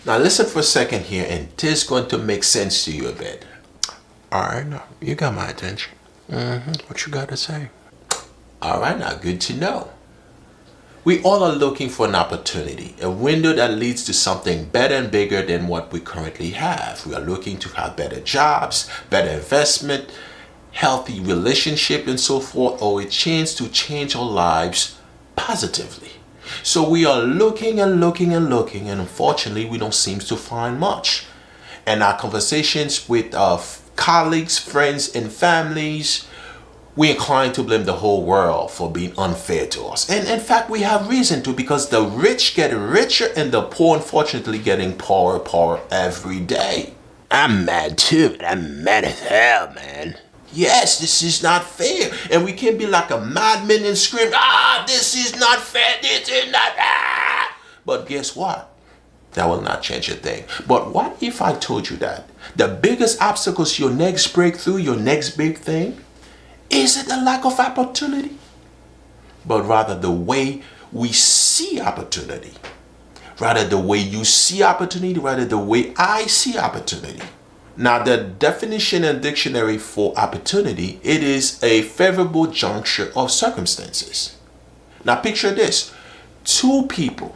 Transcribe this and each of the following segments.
Now listen for a second here, and this is going to make sense to you a bit. All right, now you got my attention. What you got to say? All right, now good to know. We all are looking for an opportunity, a window that leads to something better and bigger than what we currently have. We are looking to have better jobs, better investment, healthy relationship, and so forth, or a chance to change our lives positively. So we are looking and looking and looking, and unfortunately, we don't seem to find much. And our conversations with colleagues, friends, and families, we incline to blame the whole world for being unfair to us. And in fact, we have reason to, because the rich get richer and the poor, unfortunately, getting poorer every day. I'm mad too. I'm mad as hell, man. Yes, this is not fair. And we can't be like a madman and scream, this is not fair, this is not, But guess what? That will not change a thing. But what if I told you that the biggest obstacles to your next breakthrough, your next big thing, isn't a lack of opportunity, but rather the way we see opportunity. Rather the way you see opportunity, rather the way I see opportunity. Now, the definition and dictionary for opportunity, it is a favorable juncture of circumstances. Now, picture this. Two people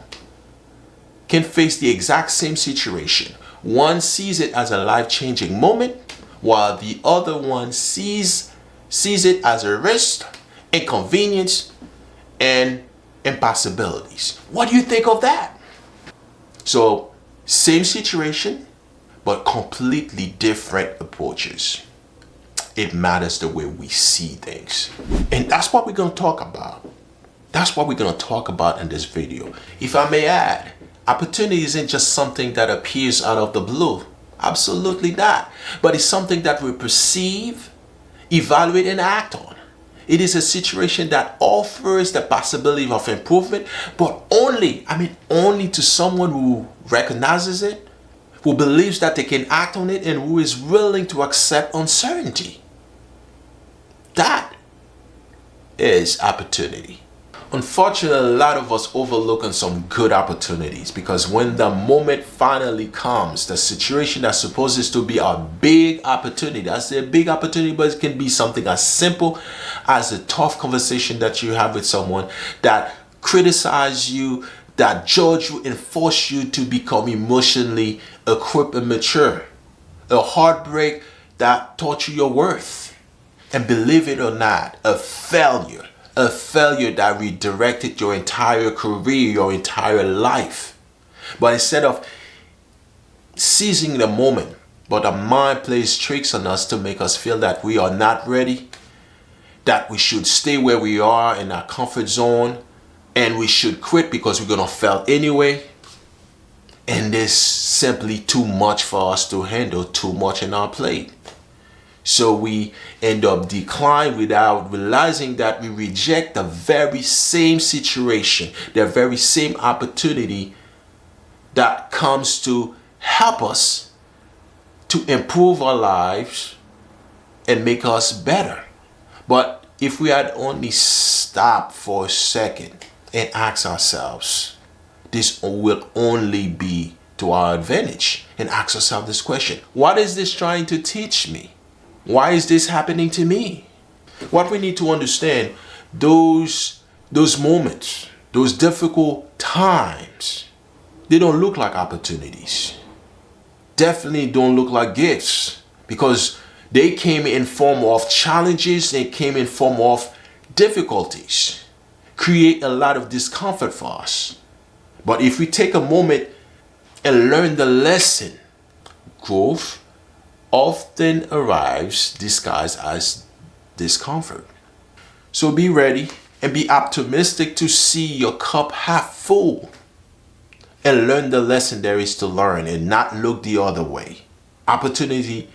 can face the exact same situation. One sees it as a life-changing moment, while the other one sees it as a risk, inconvenience, and impossibilities. What do you think of that? So, same situation, but completely different approaches. It matters the way we see things. And that's what we're going to talk about. That's what we're going to talk about in this video. If I may add, opportunity isn't just something that appears out of the blue. Absolutely not. But it's something that we perceive, evaluate, and act on. It is a situation that offers the possibility of improvement, but only to someone who recognizes it, who believes that they can act on it, and who is willing to accept uncertainty. That is opportunity. Unfortunately, a lot of us overlook on some good opportunities, because when the moment finally comes, the situation that supposes to be a big opportunity, I say a big opportunity, but it can be something as simple as a tough conversation that you have with someone that criticize you, that judge you, and force you to become emotionally equipped and mature. A heartbreak that taught you your worth. And believe it or not, a failure that redirected your entire career, your entire life. But instead of seizing the moment, but the mind plays tricks on us to make us feel that we are not ready, that we should stay where we are in our comfort zone, and we should quit because we're going to fail anyway. And there's simply too much for us to handle, too much in our plate. So we end up declining without realizing that we reject the very same situation, the very same opportunity that comes to help us to improve our lives and make us better. But if we had only stopped for a second and ask ourselves, this will only be to our advantage, and ask ourselves this question: what is this trying to teach me? Why is this happening to me? What we need to understand, those moments, those difficult times, they don't look like opportunities. Definitely don't look like gifts, because they came in form of challenges, they came in form of difficulties, create a lot of discomfort for us. But if we take a moment and learn the lesson, growth often arrives disguised as discomfort. So be ready and be optimistic to see your cup half full, and learn the lesson there is to learn, and not look the other way. Opportunity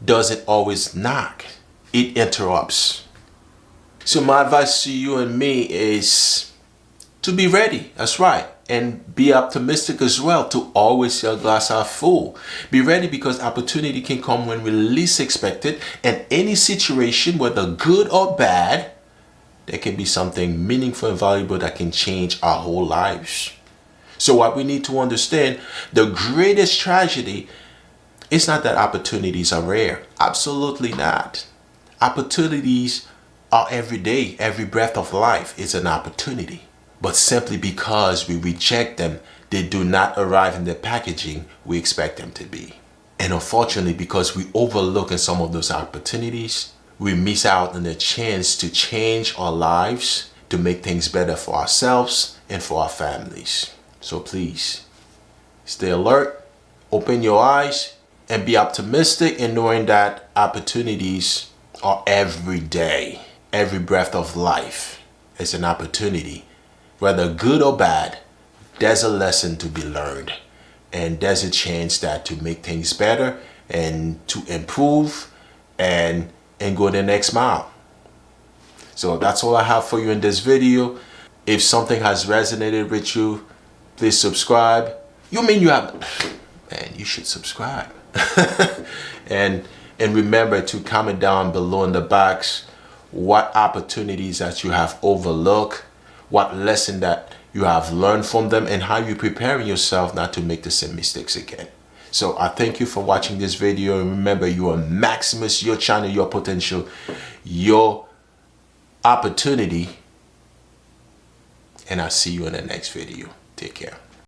doesn't always knock, it interrupts. So my advice to you and me is to be ready. That's right. And be optimistic as well, to always see a glass half full. Be ready, because opportunity can come when we least expect it. And any situation, whether good or bad, there can be something meaningful and valuable that can change our whole lives. So what we need to understand, the greatest tragedy is not that opportunities are rare. Absolutely not. Opportunities are every day. Every breath of life is an opportunity. But simply because we reject them, they do not arrive in the packaging we expect them to be. And unfortunately, because we overlook in some of those opportunities, we miss out on the chance to change our lives, to make things better for ourselves and for our families. So please, stay alert, open your eyes, and be optimistic in knowing that opportunities are every day. Every breath of life is an opportunity. Whether good or bad, there's a lesson to be learned. And there's a chance that to make things better and to improve and go the next mile. So that's all I have for you in this video. If something has resonated with you, please subscribe. You mean you have... Man, you should subscribe. and remember to comment down below in the box what opportunities that you have overlooked, what lesson that you have learned from them, and how you're preparing yourself not to make the same mistakes again. So I thank you for watching this video, and remember, you are Maximus, your channel, your potential, your opportunity, and I'll see you in the next video. Take care.